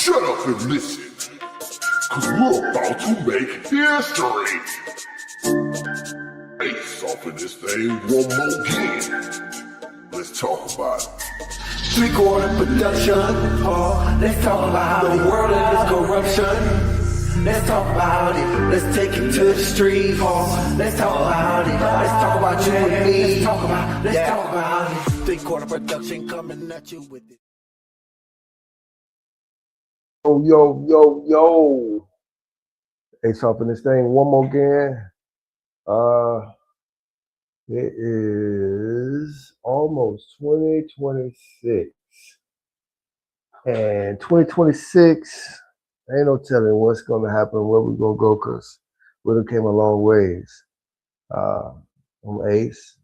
Shut up and listen, cause we're about to make history. Ace off of this thing one more again. Let's talk about it. 3/4 production. Oh, let's talk about the world and its corruption. Let's talk about it. Let's take it to the street. Oh, let's talk about it. Let's talk about you and me. Let's talk about it. 3/4 production coming at you with it. Yo. Ace off in this thing one more again. It is almost 2026. And 2026, ain't no telling what's gonna happen, where we're gonna go, cause we done came a long ways. I'm Ace.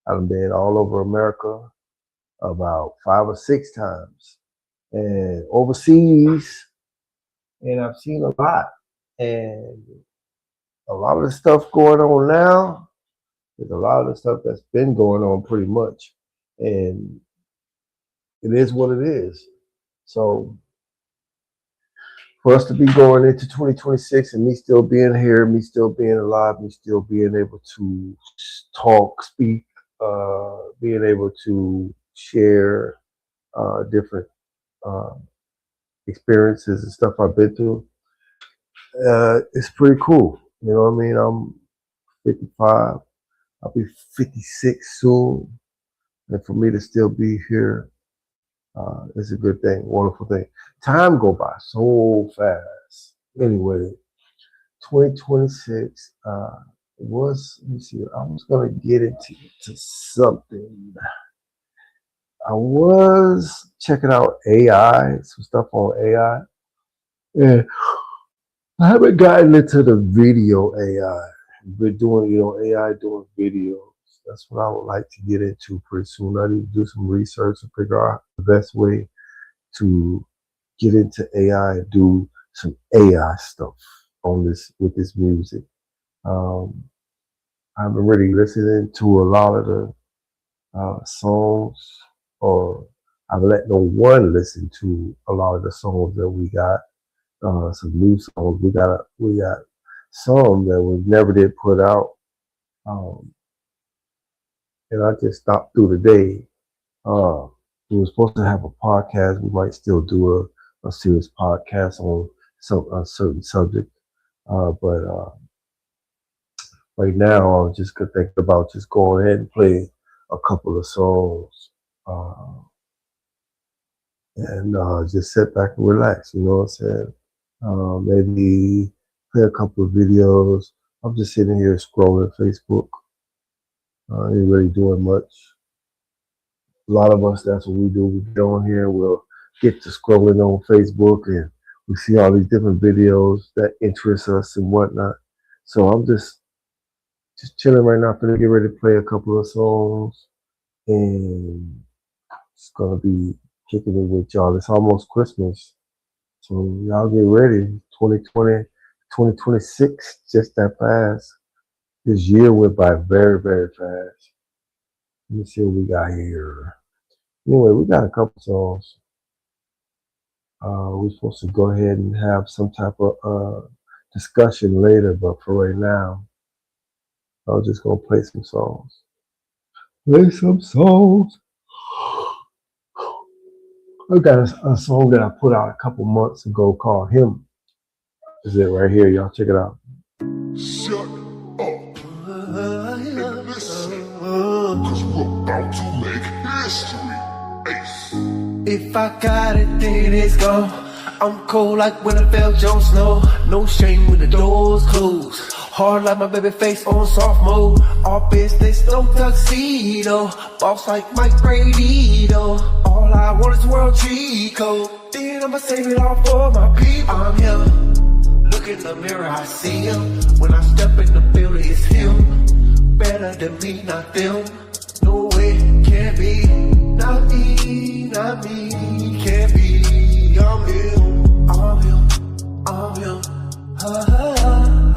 I've been all over America about 5 or 6 times. And overseas, and I've seen a lot. And a lot of the stuff going on now, there's a lot of the stuff that's been going on pretty much. And it is what it is. So for us to be going into 2026 and me still being here, me still being alive, me still being able to talk, speak, being able to share different experiences and stuff I've been through, it's pretty cool. You know what I mean? I'm 55. I'll be 56 soon. And for me to still be here is a good thing, wonderful thing. Time go by so fast. Anyway, 2026 was, let me see, I was going to get into something. I was checking out AI, some stuff on AI. And I haven't gotten into the video AI. We're doing, AI doing videos. That's what I would like to get into pretty soon. I need to do some research and figure out the best way to get into AI and do some AI stuff on this with this music. I've been really listening to a lot of the songs, or I've let no one listen to a lot of the songs that we got. Some new songs. We got some that we never did put out. And I just stopped through the day. We were supposed to have a podcast. We might still do a serious podcast on a certain subject. But right now, I'm just thinking about just going ahead and play a couple of songs. And just sit back and relax, you know what I'm saying? Maybe play a couple of videos. I'm just sitting here scrolling Facebook. Ain't really doing much. A lot of us, that's what we do. We get on here, we'll get to scrolling on Facebook, and we see all these different videos that interest us and whatnot. So I'm just chilling right now. I'm gonna get ready to play a couple of songs, and it's gonna be kicking it with y'all. It's almost Christmas, so y'all get ready. 2020, 2026, just that fast. This year went by very, very fast. Let me see what we got here. Anyway, we got a couple songs. We're supposed to go ahead and have some type of discussion later, but for right now, I'm just gonna play some songs. I got a song that I put out a couple months ago called Him. This is it right here, y'all. Check it out. Shut up and listen, cause we're about to make history. Ace. If I got it, then it's gone. I'm cold like when I felt Jon Snow. No shame when the doors close. Hard like my baby face on soft mode. All business, no tuxedo. Boss like Mike Brady, though. All I want is world cheat code. Then I'ma save it all for my people. I'm here. Look in the mirror, I see him. When I step in the building, it's him. Better than me, not them. No way, can't be. Not me, can't be. I'm him.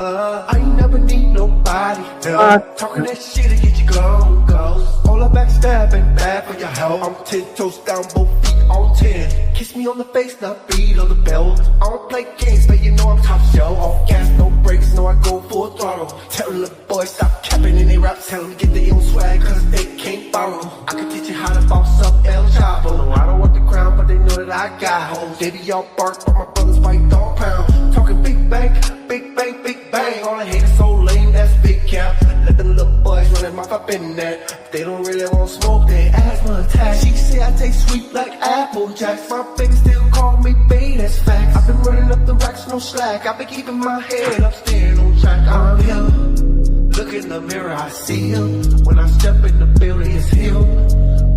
I ain't never need nobody help. Talking that shit to get you gone, go. All the backstabbing bad for your health. I'm 10 toes down, both feet on 10. Kiss me on the face, not beat on the belt. I don't play games, but you know I'm top shelf. Off gas, no brakes, no I go full throttle. Tell the little boys stop capping in they raps. Tell them to get their own swag, cause they can't borrow. I can teach you how to boss up El Chapo. No, I don't want the crown, but they know that I got hoes. They be all bark, but my brothers fight dog pound. Talking big bang, big bang, big bang. All I hate is so lame, that's big cap. Let them little boys run them off up in that. They don't really want smoke, they asthma attack. She say I taste sweet like Apple Jacks. My baby still call me bae, that's facts. I've been running up the racks, no slack. I've been keeping my head up, staying on track. I'm here. Look in the mirror, I see him. When I step in the building, it's him.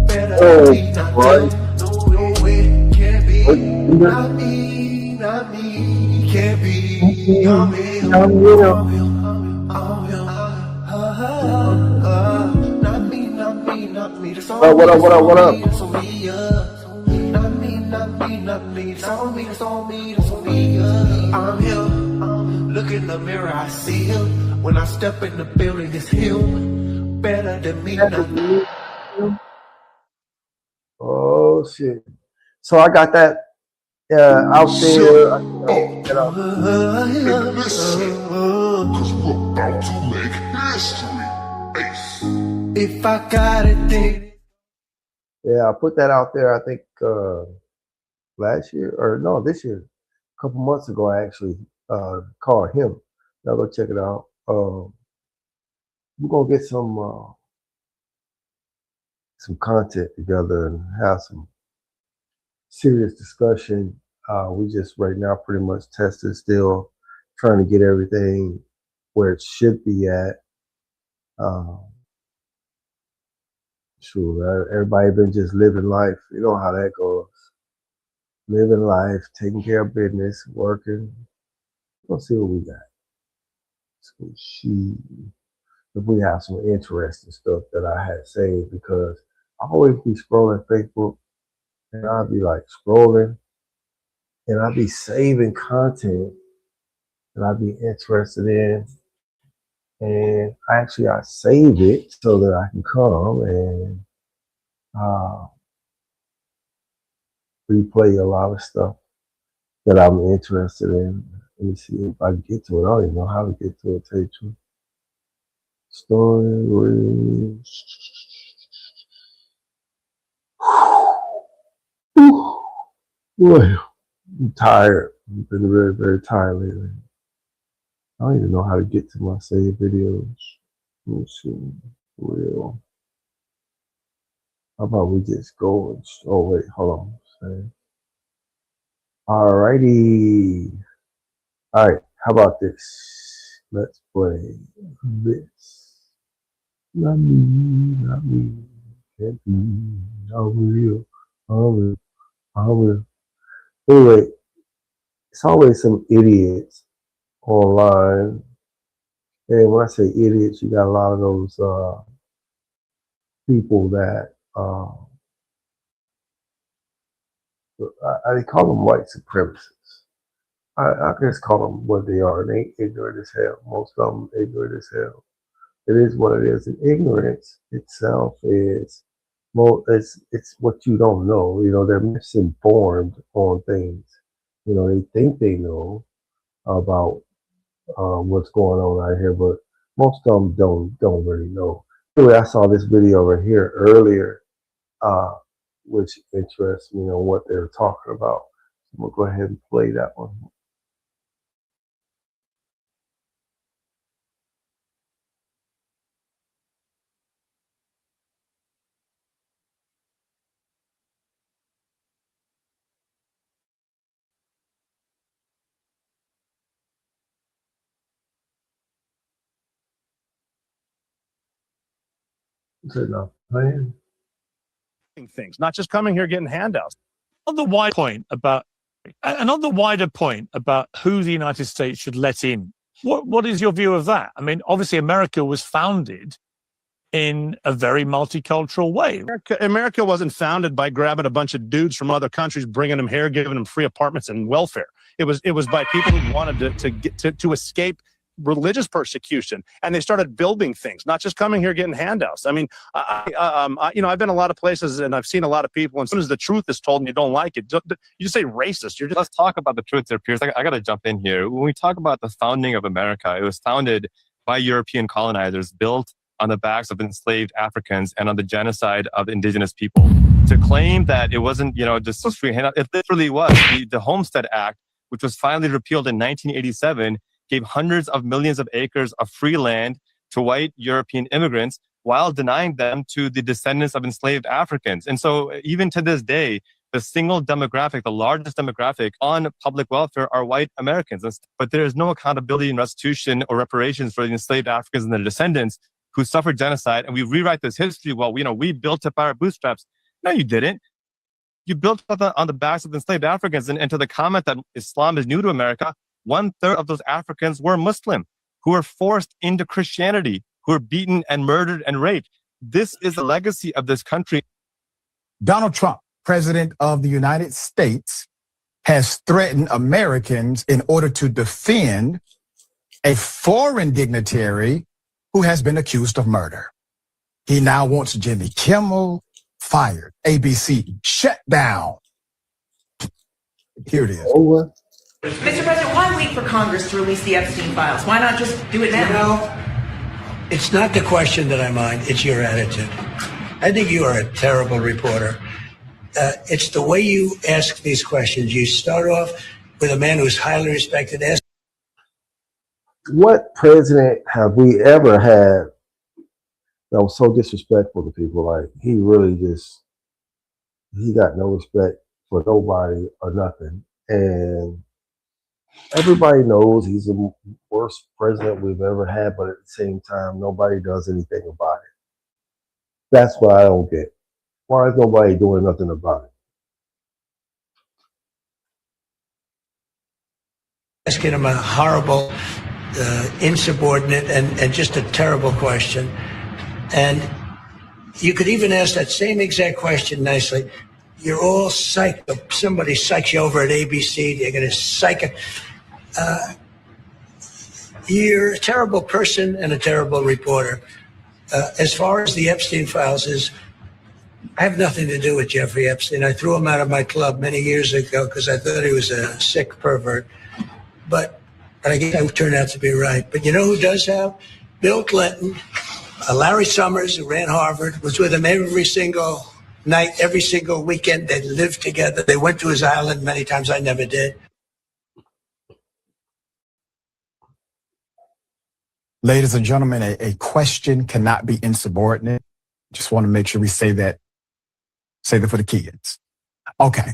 Better be not them. No way, can't be. Not me, not me. Can't be. I'm him. I'm him. I'm him. Not me, not me, not me. That's all What up? That's on me, Not me, not me, not me. That's on me, that's on me, that's on me, I'm him. Look in the mirror, I see him. When I step in the building, it's him. Better than me, not me. Oh shit! So I got that out there. And listen, cause we're about to make history. Ace. If I got it, then Yeah, I put that out there. I think last year or no, this year, a couple months ago. I actually called him. Now go check it out. We're gonna get some content together and have some serious discussion. We just right now pretty much testing, still trying to get everything where it should be at. Sure, everybody been just living life. You know how that goes. Living life, taking care of business, working. Let's see what we got. So if we have some interesting stuff that I had saved, because I always be scrolling Facebook and I'll be like scrolling and I'll be saving content that I'd be interested in. And I save it so that I can come and replay a lot of stuff that I'm interested in. Let me see if I can get to it. I don't even know how to get to it, tell you the truth. Story. Boy, I'm tired. I've been very, very tired lately. I don't even know how to get to my saved videos. Let me see. Real. How about we just go and wait, hold on. Save. Alrighty. Alright, how about this? Let's play this. Not me. Can't be. I will. Anyway, it's always some idiots online. And when I say idiots, you got a lot of those people that I call them white supremacists. I just call them what they are. They ignorant as hell. Most of them ignorant as hell. It is what it is. And ignorance itself is, well, it's what you don't know. You know, they're misinformed on things. You know, they think they know about what's going on out here, but most of them don't really know. Anyway, I saw this video over here earlier, which interests me on what they're talking about. I'm gonna go ahead and play that one. Is it not playing? Things, not just coming here getting handouts. On the wider point about who the United States should let in, what is your view of that? I mean, obviously, America was founded in a very multicultural way. America wasn't founded by grabbing a bunch of dudes from other countries, bringing them here, giving them free apartments and welfare. It was by people who wanted to escape religious persecution, and they started building things, not just coming here getting handouts. I mean, I've been a lot of places and I've seen a lot of people, and as soon as the truth is told and you don't like it, you just say racist. Let's talk about the truth there, Piers. I got to jump in here. When we talk about the founding of America, it was founded by European colonizers, built on the backs of enslaved Africans and on the genocide of indigenous people. To claim that it wasn't, just a free handout, it literally was. The Homestead Act, which was finally repealed in 1987, gave hundreds of millions of acres of free land to white European immigrants while denying them to the descendants of enslaved Africans. And so even to this day, the single demographic, the largest demographic on public welfare are white Americans. But there is no accountability and restitution or reparations for the enslaved Africans and their descendants who suffered genocide. And we rewrite this history, well, we built it by our bootstraps. No, you didn't. You built it on the backs of enslaved Africans. And to the comment that Islam is new to America, 1/3 of those Africans were Muslim, who were forced into Christianity, who were beaten and murdered and raped. This is the legacy of this country. Donald Trump, President of the United States, has threatened Americans in order to defend a foreign dignitary who has been accused of murder. He now wants Jimmy Kimmel fired, ABC shut down. Here it is. Over. Mr. President, why wait for Congress to release the Epstein files? Why not just do it now? It's not the question that I mind, it's your attitude. I think you are a terrible reporter. It's the way you ask these questions. You start off with a man who's highly respected. What president have we ever had that was so disrespectful to people? Like, he really he got no respect for nobody or nothing. And everybody knows he's the worst president we've ever had, but at the same time, nobody does anything about it. That's what I don't get. Why is nobody doing nothing about it? Asking him a horrible, insubordinate, and just a terrible question. And you could even ask that same exact question nicely. You're all psyched. Somebody psychs you over at ABC. They're going to psych. You're a terrible person and a terrible reporter. As far as the Epstein files is, I have nothing to do with Jeffrey Epstein. I threw him out of my club many years ago because I thought he was a sick pervert. But I guess I turned out to be right. But you know who does have? Bill Clinton, Larry Summers, who ran Harvard, was with him every single night, every single weekend. They lived together. They went to his island many times. I never did. Ladies and gentlemen, a question cannot be insubordinate. Just want to make sure we say that for the kids. Okay.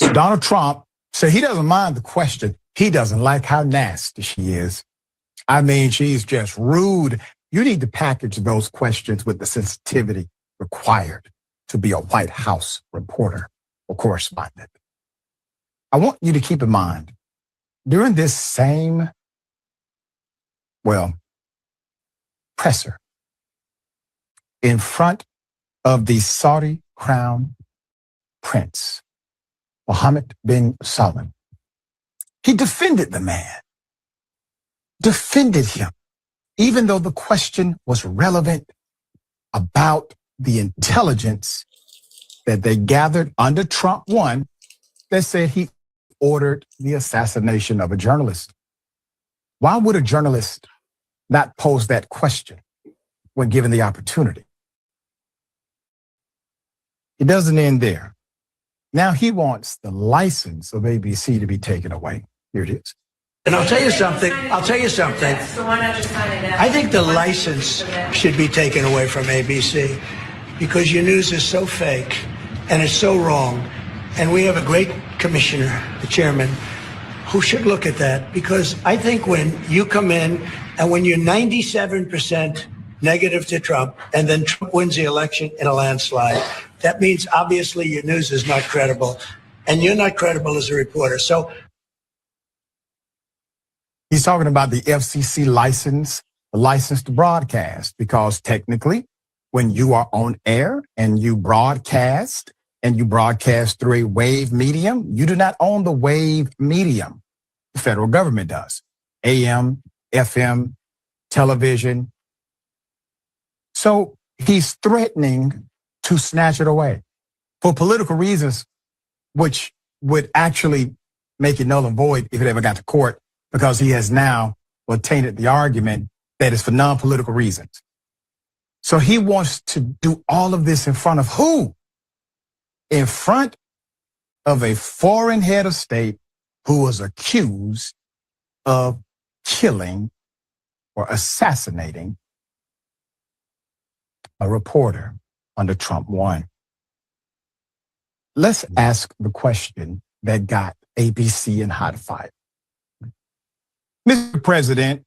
So Donald Trump said he doesn't mind the question. He doesn't like how nasty she is. I mean, she's just rude. You need to package those questions with the sensitivity required to be a White House reporter or correspondent. I want you to keep in mind, during this same, presser in front of the Saudi crown prince, Mohammed bin Salman, he defended the man, defended him, even though the question was relevant about the intelligence that they gathered under Trump 1 that said he ordered the assassination of a journalist. Why would a journalist not pose that question when given the opportunity? It doesn't end there. Now he wants the license of ABC to be taken away. Here it is. And I'll tell you something. I think the license should be taken away from ABC because your news is so fake and it's so wrong. And we have a great commissioner, the chairman, who should look at that, because I think when you come in and when you're 97% negative to Trump and then Trump wins the election in a landslide, that means obviously your news is not credible and you're not credible as a reporter. So he's talking about the FCC license, the license to broadcast, because technically when you are on air and you broadcast through a wave medium, you do not own the wave medium. The federal government does. AM, FM, television. So he's threatening to snatch it away for political reasons, which would actually make it null and void if it ever got to court, because he has now tainted the argument that it's for non-political reasons. So he wants to do all of this in front of who? In front of a foreign head of state who was accused of killing or assassinating a reporter under Trump 1. Let's ask the question that got ABC in hot fire. Mr. President,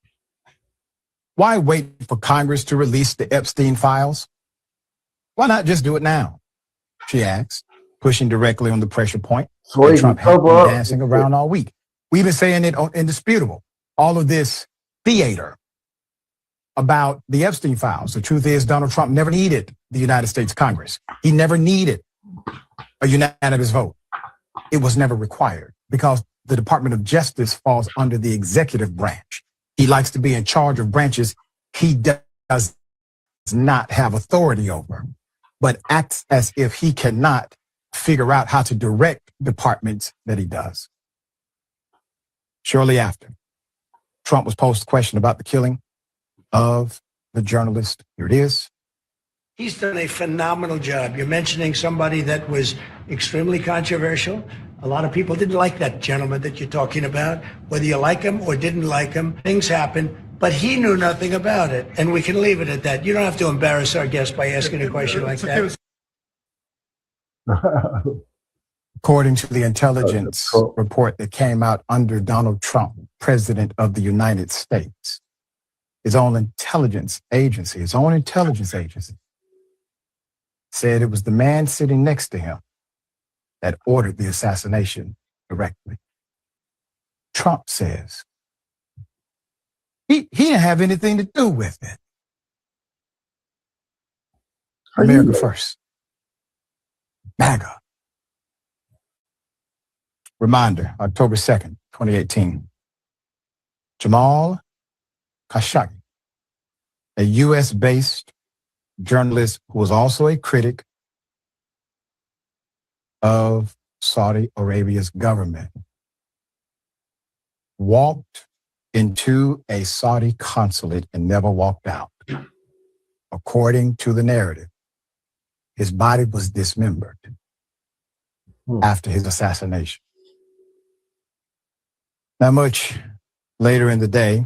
why wait for Congress to release the Epstein files? Why not just do it now? She asked, pushing directly on the pressure point that Trump had been dancing around all week. We've been saying it indisputable. All of this theater about the Epstein files. The truth is, Donald Trump never needed the United States Congress. He never needed a unanimous vote. It was never required because the Department of Justice falls under the executive branch. He likes to be in charge of branches he does not have authority over, but acts as if he cannot figure out how to direct departments that he does. Shortly after, Trump was posed a question about the killing of the journalist. Here it is. He's done a phenomenal job. You're mentioning somebody that was extremely controversial. A lot of people didn't like that gentleman that you're talking about. Whether you like him or didn't like him, things happen, but he knew nothing about it. And we can leave it at that. You don't have to embarrass our guest by asking a question like that. According to the intelligence report that came out under Donald Trump, President of the United States, his own intelligence agency said it was the man sitting next to him that ordered the assassination directly. Trump says he didn't have anything to do with it. America first. MAGA. Reminder, October 2nd, 2018. Jamal Khashoggi, a U.S.-based journalist who was also a critic of Saudi Arabia's government, walked into a Saudi consulate and never walked out. According to the narrative, his body was dismembered after his assassination. Not much later in the day,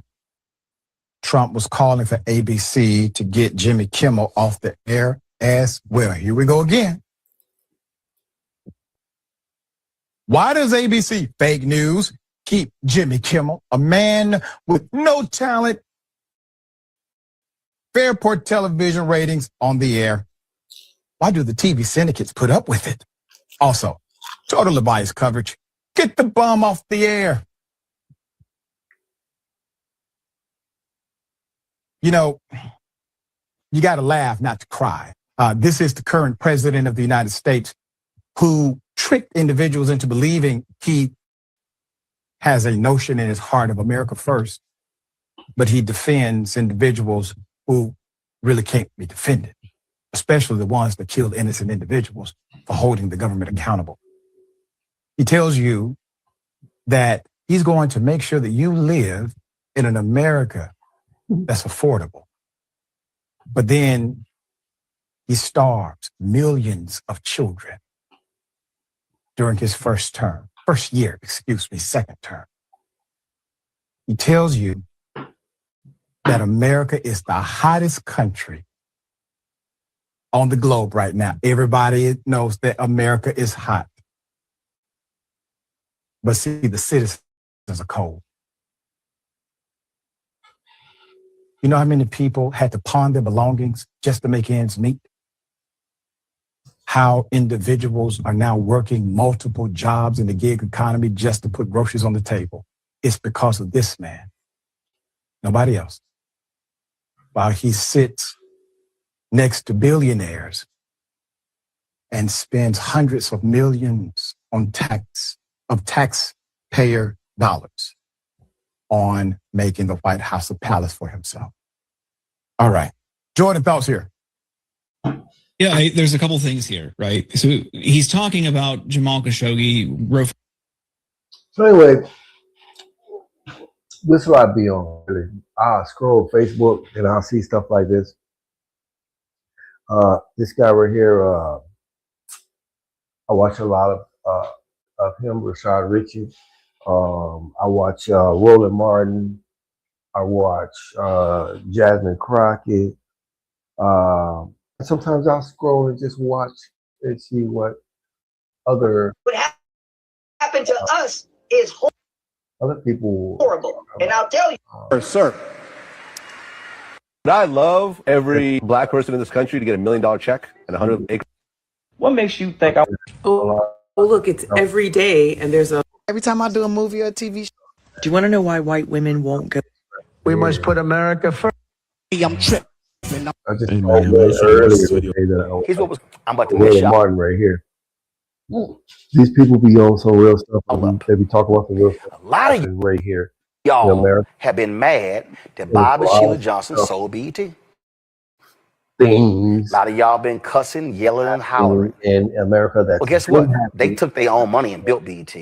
Trump was calling for ABC to get Jimmy Kimmel off the air as well. Here we go again. Why does ABC, fake news, keep Jimmy Kimmel, a man with no talent, Fairport television ratings, on the air? Why do the TV syndicates put up with it? Also, totally biased coverage. Get the bum off the air. You know, you got to laugh, not to cry. This is the current president of the United States who tricked individuals into believing he has a notion in his heart of America first, but he defends individuals who really can't be defended, especially the ones that killed innocent individuals, for holding the government accountable. He tells you that he's going to make sure that you live in an America that's affordable. But then he starves millions of children during his second term. He tells you that America is the hottest country on the globe right now. Everybody knows that America is hot. But see, the citizens are cold. You know how many people had to pawn their belongings just to make ends meet? How individuals are now working multiple jobs in the gig economy just to put groceries on the table. It's because of this man. Nobody else. While he sits next to billionaires and spends hundreds of millions on taxpayer dollars on making the White House a palace for himself. All right. Jordan Phelps here. Yeah, there's a couple things here, right? So he's talking about Jamal Khashoggi. So anyway, this is what I be on. Really. I scroll Facebook and I'll see stuff like this. This guy right here, I watch a lot of him, Rashad Ritchie. I watch Roland Martin. I watch Jasmine Crockett. Sometimes I'll scroll and just watch and see what other What happened to us is other people horrible. And I'll tell you. Sir, I love every black person in this country to get $1 million check and 100 acres. What makes you think I... Oh, look, it's every day, and there's a... Every time I do a movie or a TV show. Do you want to know why white women won't go? We must put America first. I'm tripping. I just earlier. Here's what was I'm about to miss y'all. Martin right here. These people be on some real stuff. They be talking about the real stuff. A lot of right here. y'all have been mad that Bob and Sheila Johnson sold BET. Things. A lot of y'all been cussing, yelling, and hollering. In America, that's well, guess what? They took their own money and built BET,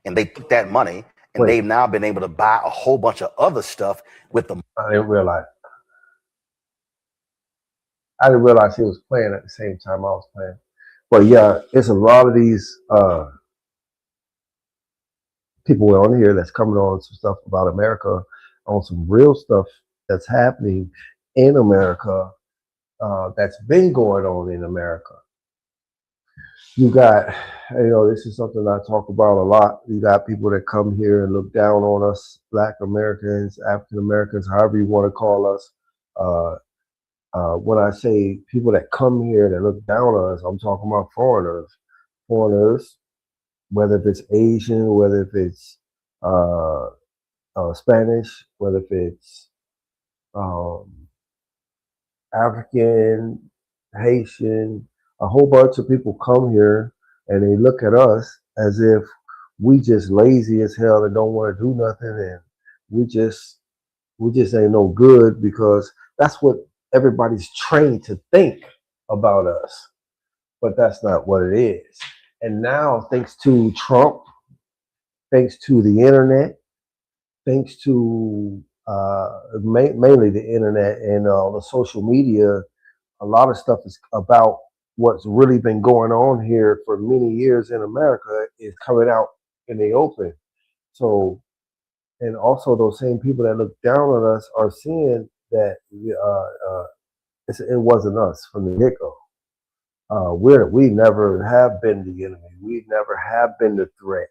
and they took that money and they've now been able to buy a whole bunch of other stuff with them. I didn't realize he was playing at the same time I was playing. But yeah, it's a lot of these people on here that's coming on some stuff about America, on some real stuff that's happening in America, that's been going on in America. You got, this is something I talk about a lot. You got people that come here and look down on us, Black Americans, African Americans, however you want to call us. When I say people that come here that look down on us, I'm talking about foreigners. Foreigners, whether if it's Asian, whether if it's Spanish, whether if it's African, Haitian, a whole bunch of people come here and they look at us as if we just lazy as hell and don't want to do nothing, and we just ain't no good, because that's what everybody's trained to think about us. But that's not what it is. And now, thanks to Trump, thanks to the internet, thanks to mainly the internet and the social media, a lot of stuff is about what's really been going on here for many years in America is coming out in the open. So, and also those same people that look down on us are seeing that it wasn't us from the get-go. We never have been the enemy. We never have been the threat.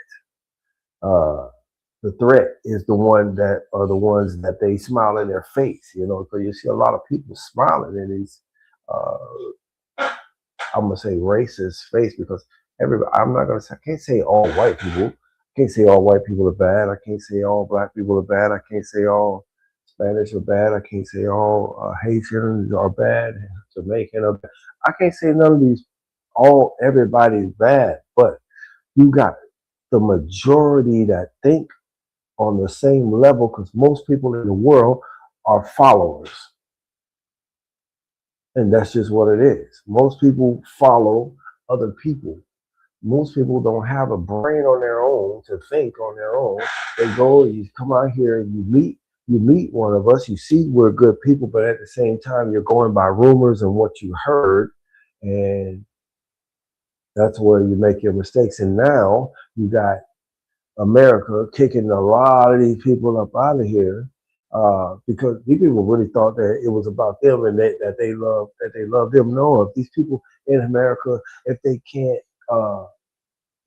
The threat is the ones that they smile in their face, because you see a lot of people smiling in these, I'm gonna say racist face, because I can't say all white people. I can't say all white people are bad. I can't say all black people are bad. I can't say all Spanish are bad. I can't say all Haitians are bad. Jamaican are bad. I can't say none of these. Everybody's bad, but you got the majority that think on the same level, because most people in the world are followers. And that's just what it is. Most people follow other people. Most people don't have a brain on their own to think on their own. They go, you come out here and you meet one of us, you see we're good people, but at the same time, you're going by rumors and what you heard. And that's where you make your mistakes. And now you got America kicking a lot of these people up out of here, because these people really thought that it was about them and that they love them. No, if these people in America, if they can't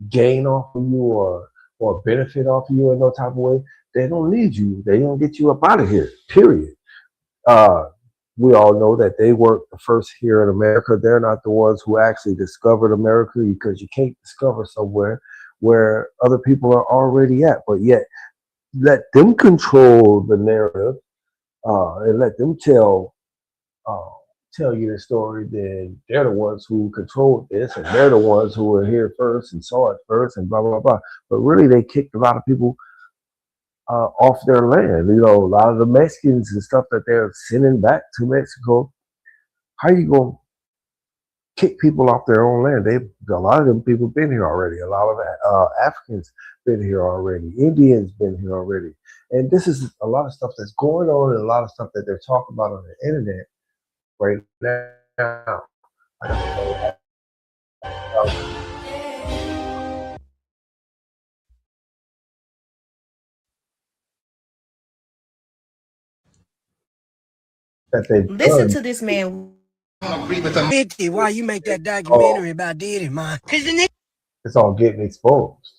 gain off of you or benefit off of you in no type of way, they don't need you. They don't get you up out of here, period. We all know that they weren't the first here in America. They're not the ones who actually discovered America, because you can't discover somewhere where other people are already at. But yet, let them control the narrative and let them tell you the story. Then they're the ones who controlled this, and they're the ones who were here first and saw it first, and blah blah blah. But really, they kicked a lot of people off their land. You know, a lot of the Mexicans and stuff that they're sending back to Mexico. How you gonna kick people off their own land? A lot of them people been here already. A lot of Africans been here already. Indians been here already. And this is a lot of stuff that's going on, and a lot of stuff that they're talking about on the internet right now. That they've Listen done. to this man. Diddy, why you make that documentary about Diddy, man? It's all getting exposed.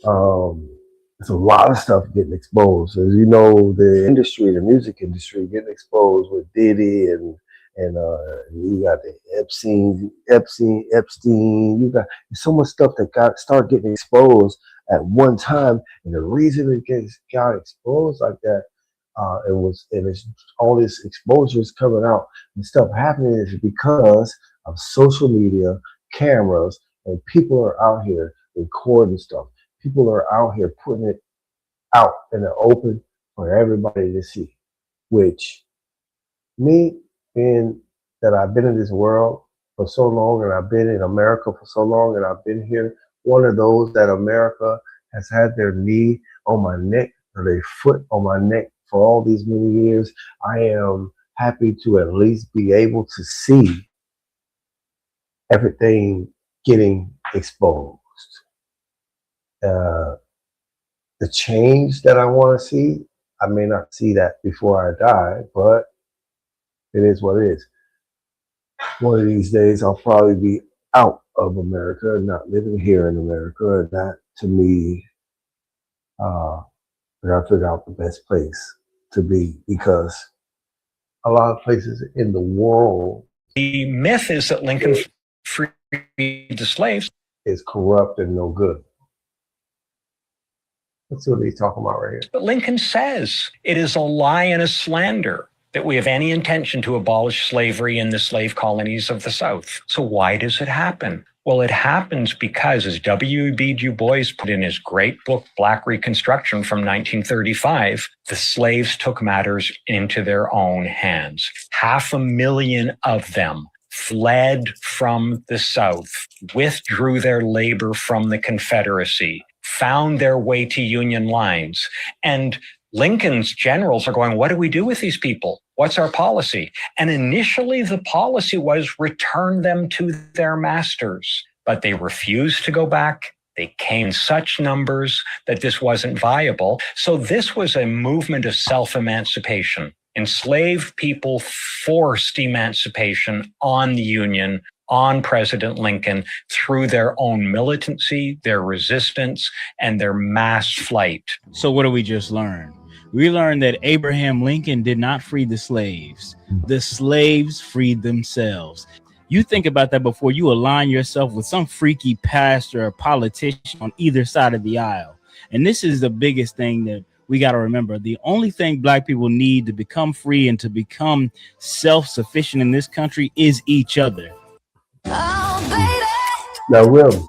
There's a lot of stuff getting exposed. As you know, the industry, the music industry, getting exposed with Diddy and you got the Epstein. You got so much stuff that start getting exposed at one time, and the reason it got exposed like that, it's all this exposure is coming out and stuff happening is because of social media, cameras, and people are out here recording stuff. People are out here putting it out in the open for everybody to see. Which me, being that I've been in this world for so long, and I've been in America for so long, and I've been here, one of those that America has had their knee on my neck or their foot on my neck for all these many years, I am happy to at least be able to see everything getting exposed. The change that I want to see, I may not see that before I die, but it is what it is. One of these days, I'll probably be out of America, not living here in America. And that, to me, I gotta figure out the best place to be, because a lot of places in the world, the myth is that Lincoln freed the slaves. Is corrupt and no good. Let's see what he's talking about right here. But Lincoln says it is a lie and a slander that we have any intention to abolish slavery in the slave colonies of the South. So why does it happen? Well, it happens because, as W.E.B. Du Bois put in his great book, Black Reconstruction from 1935, the slaves took matters into their own hands. 500,000 of them fled from the South, withdrew their labor from the Confederacy, found their way to Union lines. And Lincoln's generals are going, what do we do with these people? What's our policy? And initially the policy was return them to their masters, but they refused to go back. They came in such numbers that this wasn't viable. So this was a movement of self-emancipation. Enslaved people forced emancipation on the Union, on President Lincoln, through their own militancy, their resistance, and their mass flight. So what do we just learn? We learned that Abraham Lincoln did not free the slaves. The slaves freed themselves. You think about that before you align yourself with some freaky pastor or politician on either side of the aisle. And this is the biggest thing that we got to remember. The only thing Black people need to become free and to become self-sufficient in this country is each other. Now, Will.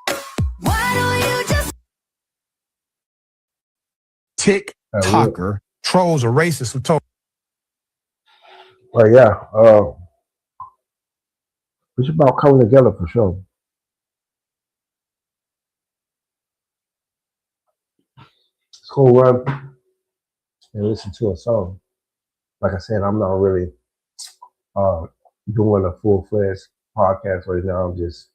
TikToker trolls a racist who told. Well, yeah. It's about coming together for sure. Let's go run and listen to a song. Like I said, I'm not really doing a full-fledged podcast right now. I'm just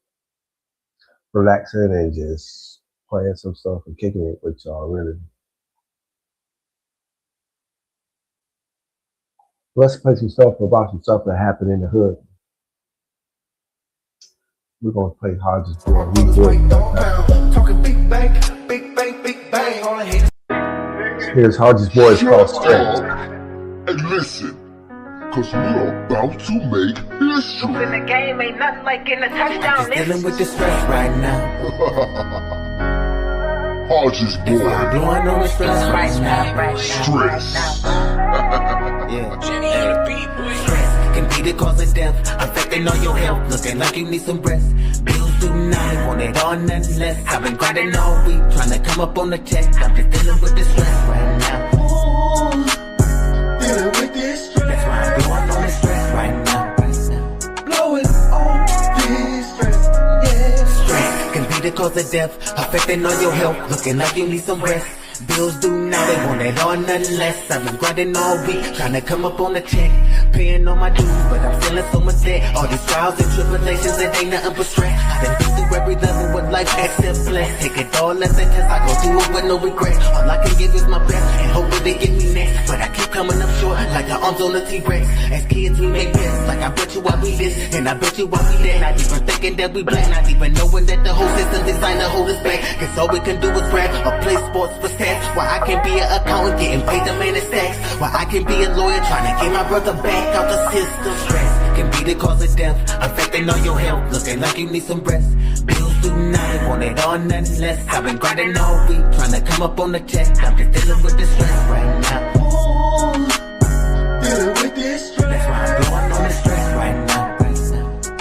relaxing and just playing some stuff and kicking it with y'all, really. Let's play some stuff about some stuff that happened in the hood. We're gonna play Hodges Boy. Here's Hodges Boy. It's called Stress. And listen, cause we're about to make history. In the game ain't nothing like getting a touchdown. Dealing with the stress right now. Hodges Boy. Blowing on the stress right now. Stress. Yeah. Stress can be the cause of death, affecting all your health. Looking like you need some rest. Bills do nothing, want it all, nothing less. I've been grinding all week, trying to come up on the check. I'm just dealing with this stress right now. Dealing with this stress. That's why I'm blowing on this stress right now. Blowing on this stress, yeah. Stress can be the cause of death, affecting all your health, looking like you need some rest. Bills do now, they want it all, nothing less. I've been grinding all week, trying to come up on the check. Paying all my dues, but I'm feeling so much debt. All these trials and tribulations, it ain't nothing but stress. I've been through every level with life except blessed. Take it all as a test, I go through it with no regret. All I can give is my best, and hope that they get me next. But I keep coming up short, like the arms on a T-Rex. As kids, we make bets, like I bet you I be this, and I bet you I be that. Not even thinking that we black, not even knowing that the whole system designed to hold us back. Cause all we can do is rap, or play sports for stats. Why I can't be an accountant, getting paid to manage stacks. Why I can't be a lawyer, trying to get my brother back out the system. Stress can be the cause of death, affecting all your health, looking like you need some rest. Bills do nothing, want it all, nothing less. I've been grinding all week, trying to come up on the check. I'm just dealing with this stress right now. Dealing with this stress. That's why I'm blowing on this stress right now.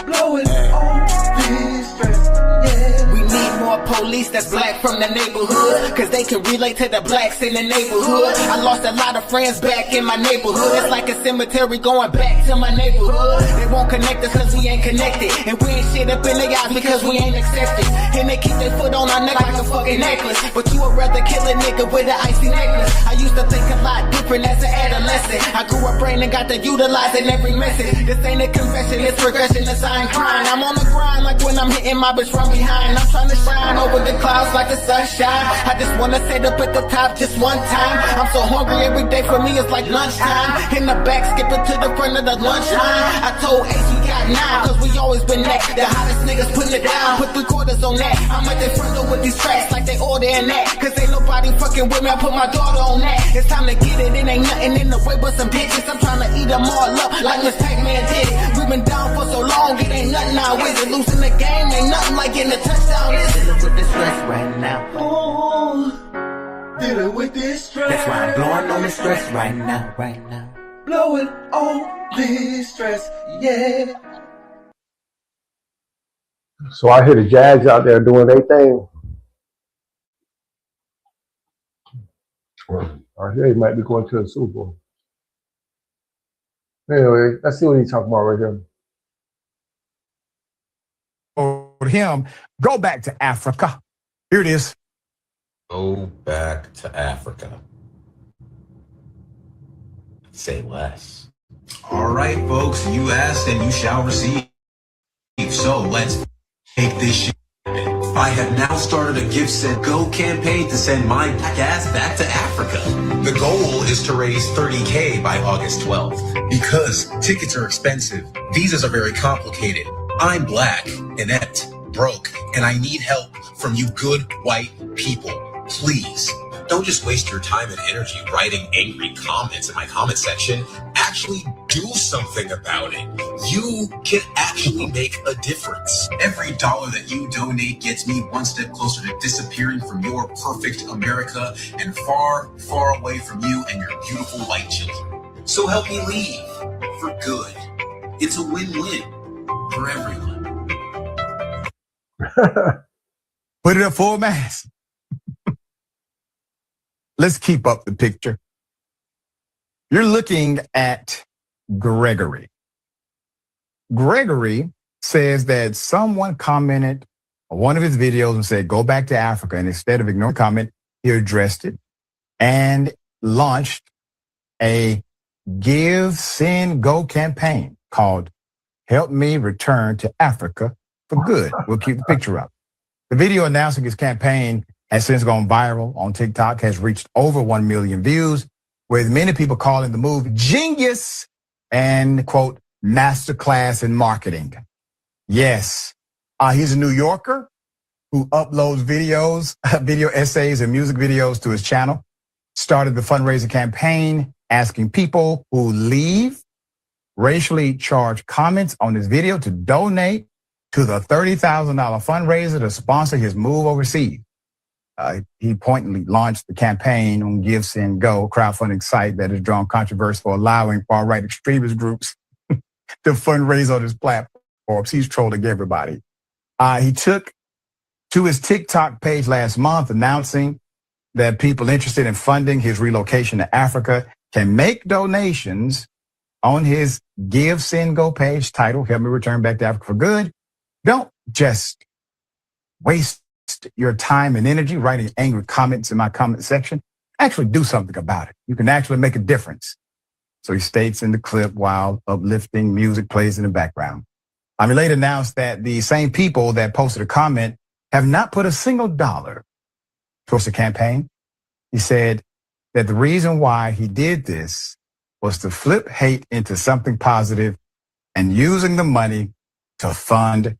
Blowing on this stress, yeah. We need more police that's black from the neighborhood, cause they can relate to the blacks in the neighborhood. I lost a lot of friends back in my neighborhood. It's like a cemetery going back to my neighborhood. They won't connect us cause we ain't connected, and we ain't shit up in their eyes because we ain't accepted. And they keep their foot on our neck like a fucking necklace, but you would rather kill a nigga with an icy necklace. I used to think a lot different as an adolescent. I grew up brain and got to utilizing every message. This ain't a confession, it's progression, it's I ain't crying. I'm on the grind like when I'm hitting my bitch from behind. I'm trying to shine over the clouds like the sunshine. I just wanna sit up at the top just one time. I'm so hungry every day, for me it's like lunchtime. In the back, skipping to the front of the lunch line. I told Ace we got 9, cause we always been next. The hottest niggas putting it down, put 3 quarters on that. I'm at the front door with these tracks like they ordering that. Cause ain't nobody fucking with me, I put my daughter on that. It's time to get it, it ain't nothing in the way but some bitches. I'm trying to eat them all up like Miss Pac-Man did it. We've been down for so long, it ain't nothing now, is it? Losing the game ain't nothing like getting a touchdown, is it? Dealing with this stress right now. Dealing with this stress. That's why I'm blowing on this stress right now, right now. Blowing on this stress, yeah. So I hear the Jags out there doing their thing. I hear he might be going to the Super Bowl. Anyway, let's see what he's talking about right here. For him, go back to Africa. Here it is. Go back to Africa. Say less. All right, folks, you asked and you shall receive. So let's take this shit. I have now started a Give Send Go campaign to send my black ass back to Africa. The goal is to raise $30K by August 12th. Because tickets are expensive, visas are very complicated. I'm black, inept, broke, and I need help from you good white people. Please, don't just waste your time and energy writing angry comments in my comment section. Actually do something about it. You can actually make a difference. Every dollar that you donate gets me one step closer to disappearing from your perfect America and far, far away from you and your beautiful white children. So help me leave for good. It's a win-win for everyone. Put it up full mass. Let's keep up the picture. You're looking at Gregory. Gregory says that someone commented on one of his videos and said, go back to Africa. And instead of ignoring the comment, he addressed it and launched a Give, Send, Go campaign called Help Me Return to Africa for Good. We'll keep the picture up. The video announcing his campaign has since gone viral on TikTok, has reached over 1 million views, with many people calling the move genius and, quote, masterclass in marketing. Yes, he's a New Yorker who uploads videos, video essays and music videos to his channel. Started the fundraising campaign asking people who leave racially charged comments on his video to donate to the $30,000 fundraiser to sponsor his move overseas. He pointedly launched the campaign on Give, Send, Go, crowdfunding site that has drawn controversy for allowing far-right extremist groups to fundraise on his platforms. He's trolling everybody. He took to his TikTok page last month announcing that people interested in funding his relocation to Africa can make donations on his Give, Send, Go page titled Help Me Return Back to Africa for Good. Don't just waste your time and energy writing angry comments in my comment section. Actually do something about it. You can actually make a difference. So he states in the clip while uplifting music plays in the background. He later announced that the same people that posted a comment have not put a single dollar towards the campaign. He said that the reason why he did this was to flip hate into something positive and using the money to fund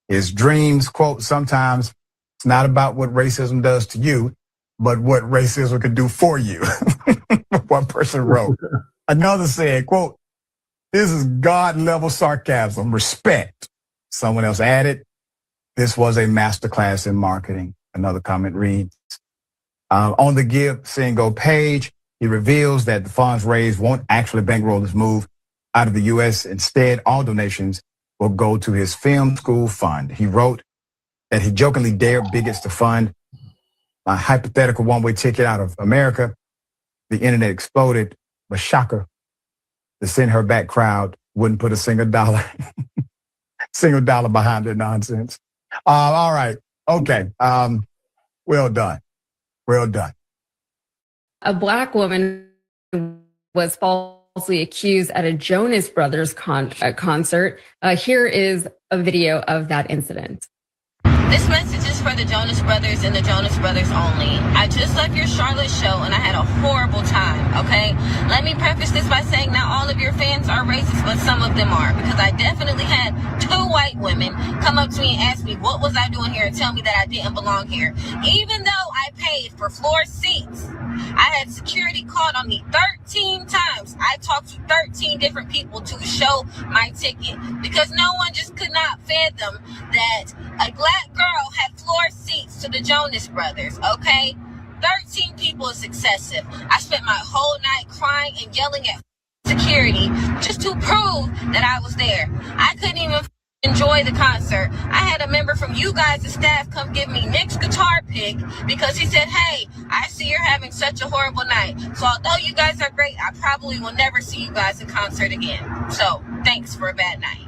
his dreams. Quote, sometimes it's not about what racism does to you, but what racism could do for you. One person wrote. Another said, quote, this is God-level sarcasm, respect. Someone else added, this was a masterclass in marketing. Another comment reads, on the Give, Send, Go page, he reveals that the funds raised won't actually bankroll this move out of the U.S. Instead, all donations will go to his film school fund. He wrote that he jokingly dared bigots to fund a hypothetical one-way ticket out of America. The internet exploded, but shocker, the Send Her Back crowd wouldn't put a single dollar behind their nonsense. All right. Okay. Well done. Well done. A Black woman was falsely accused at a Jonas Brothers concert. Here is a video of that incident. This message is for the Jonas Brothers and the Jonas Brothers only. I just left your Charlotte show and I had a horrible time, okay? Let me preface this by saying not all of your fans are racist, but some of them are. Because I definitely had 2 white women come up to me and ask me what was I doing here and tell me that I didn't belong here. Even though I paid for floor seats, I had security called on me 13 times. I talked to 13 different people to show my ticket because no one just could not fathom that a Black girl had floor seats to the Jonas Brothers, okay? 13 people is excessive. I spent my whole night crying and yelling at security just to prove that I was there. I couldn't even enjoy the concert. I had a member from you guys' staff come give me Nick's guitar pick because he said, hey, I see you're having such a horrible night. So although you guys are great, I probably will never see you guys in concert again. So thanks for a bad night.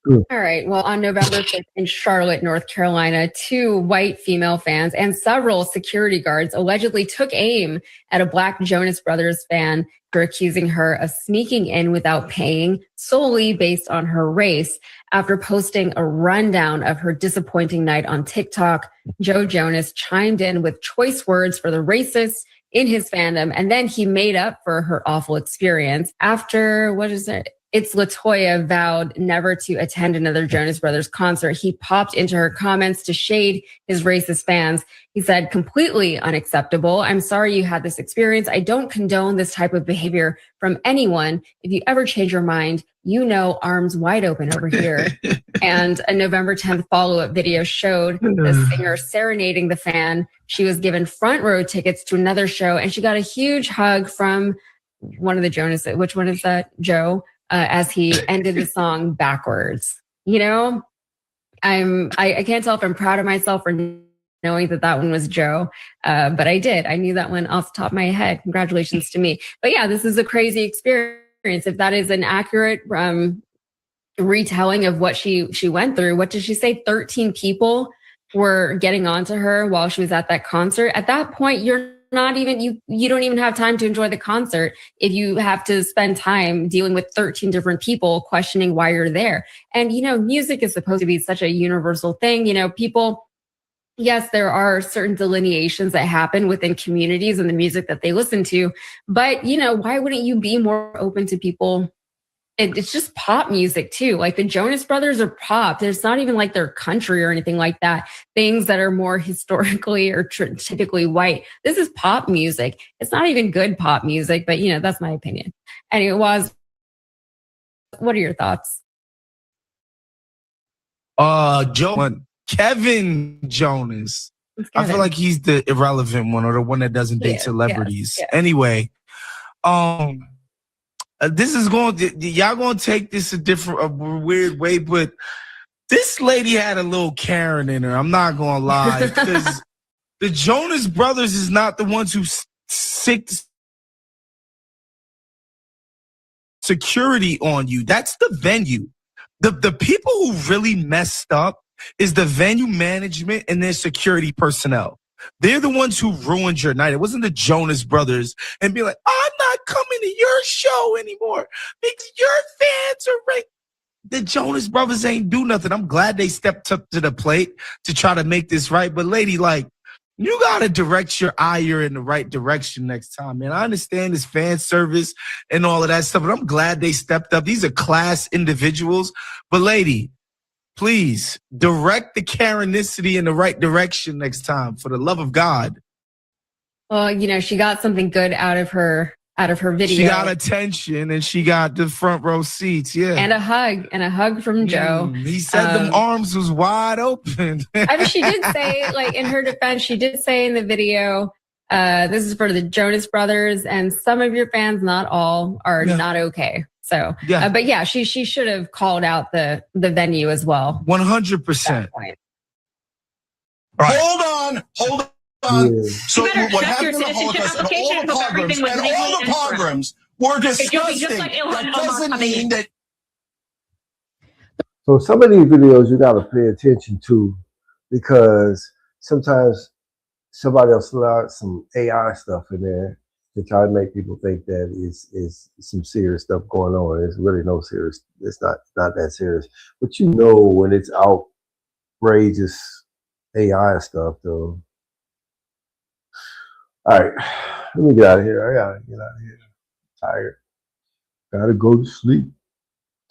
All right. Well, on November 5th in Charlotte, North Carolina, 2 white female fans and several security guards allegedly took aim at a Black Jonas Brothers fan for accusing her of sneaking in without paying solely based on her race. After posting a rundown of her disappointing night on TikTok, Joe Jonas chimed in with choice words for the racists in his fandom, and then he made up for her awful experience. After, It's LaToya vowed never to attend another Jonas Brothers concert. He popped into her comments to shade his racist fans. He said, completely unacceptable. I'm sorry you had this experience. I don't condone this type of behavior from anyone. If you ever change your mind, you know, arms wide open over here. And a November 10th follow-up video showed the singer serenading the fan. She was given front row tickets to another show, and she got a huge hug from one of the Jonas. Which one is that? Joe. As he ended the song backwards. You know, I can't tell if I'm proud of myself for knowing that one was Joe, but I did. I knew that one off the top of my head. Congratulations to me. But yeah, this is a crazy experience. If that is an accurate retelling of what she went through, what did she say? 13 people were getting onto her while she was at that concert. At that point, you're not even, you don't even have time to enjoy the concert if you have to spend time dealing with 13 different people questioning why you're there. And, you know, music is supposed to be such a universal thing. You know, people, yes, there are certain delineations that happen within communities and the music that they listen to, but, you know, why wouldn't you be more open to people? It's just pop music too. Like the Jonas Brothers are pop. It's not even like they're country or anything like that. Things that are more historically or typically white. This is pop music. It's not even good pop music, but you know, that's my opinion. Anyway, what are your thoughts? Kevin Jonas. I feel like he's the irrelevant one or the one that doesn't date celebrities. Yeah. Anyway, this is y'all gonna take this a weird way, but this lady had a little Karen in her. I'm not gonna lie, because the Jonas Brothers is not the ones who sick security on you. That's the venue. The people who really messed up is the venue management and their security personnel. They're the ones who ruined your night. It wasn't the Jonas Brothers and be like, I'm not coming to your show anymore because your fans are right. The Jonas Brothers ain't do nothing. I'm glad they stepped up to the plate to try to make this right. But lady, like, you got to direct your ire in the right direction next time, man. I understand this fan service and all of that stuff, but I'm glad they stepped up. These are class individuals. But lady, please direct the Karenicity in the right direction next time, for the love of God. Well, you know, she got something good out of her video. She got attention and she got the front row seats, yeah. And a hug from Joe. He said them arms was wide open. I mean, she did say, like, in her defense, she did say in the video, this is for the Jonas Brothers, and some of your fans, not all, are not okay. So, but yeah, she should have called out the venue as well. 100%. Right. Hold on. So You better what check your happened in the citizenship Holocaust and application all the if everything was legally pogroms incorrect. were Because you'll be disgusting. just like Ilhan That Omar doesn't coming mean in. that So some of these videos you got to pay attention to, because sometimes somebody will slide some AI stuff in there to try to make people think that is some serious stuff going on. It's really no serious. It's not that serious. But you know when it's outrageous AI stuff, though. All right, let me get out of here. I gotta get out of here. Tired. Gotta go to sleep.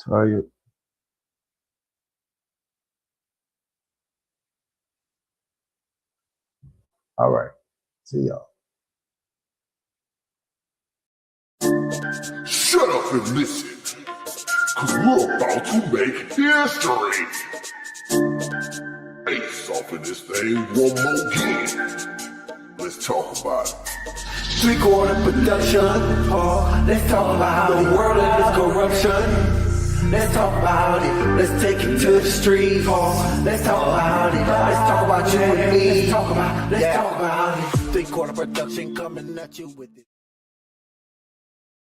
Tired. All right. See y'all. shut up and listen, cause we're about to make history. Ace off in this thing one more game. Let's talk about it. 3/4 production. Oh, let's talk about the world of this corruption. Let's talk about it. Let's take it to the street. Oh, let's talk about it. Let's talk about you and me. Let's talk about it. 3/4 production coming at you with it.